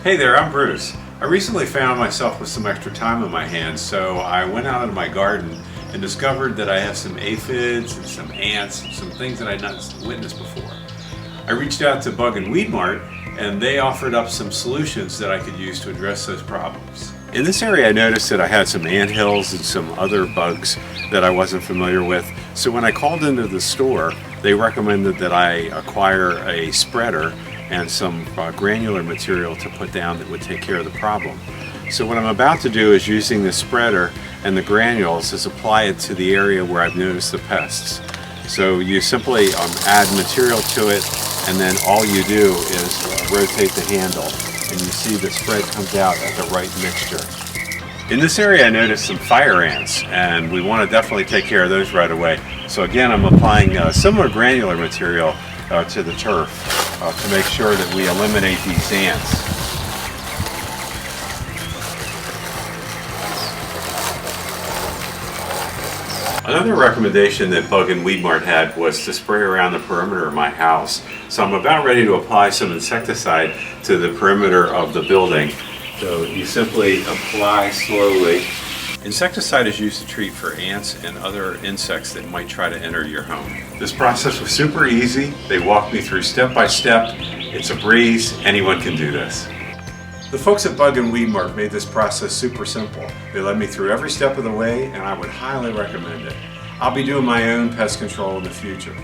Hey there, I'm Bruce. I recently found myself with some extra time on my hands, so I went out into my garden and discovered that I have some aphids and some ants and some things that I'd not witnessed before. I reached out to Bug and Weed Mart and they offered up some solutions that I could use to address those problems. In this area I noticed that I had some ant hills and some other bugs that I wasn't familiar with, so when I called into the store they recommended that I acquire a spreader and some granular material to put down that would take care of the problem. So what I'm about to do is using the spreader and the granules is apply it to the area where I've noticed the pests. So you simply add material to it, and then all you do is rotate the handle and you see the spread comes out at the right mixture. In this area I noticed some fire ants and we want to definitely take care of those right away. So again I'm applying similar granular material to the turf to make sure that we eliminate these ants. Another recommendation that Bug and Weed Mart had was to spray around the perimeter of my house. So I'm about ready to apply some insecticide to the perimeter of the building. So you simply apply slowly. Insecticide is used to treat for ants and other insects that might try to enter your home. This process was super easy. They walked me through step by step. It's a breeze. Anyone can do this. The folks at Bug and Weed Mart made this process super simple. They led me through every step of the way and I would highly recommend it. I'll be doing my own pest control in the future.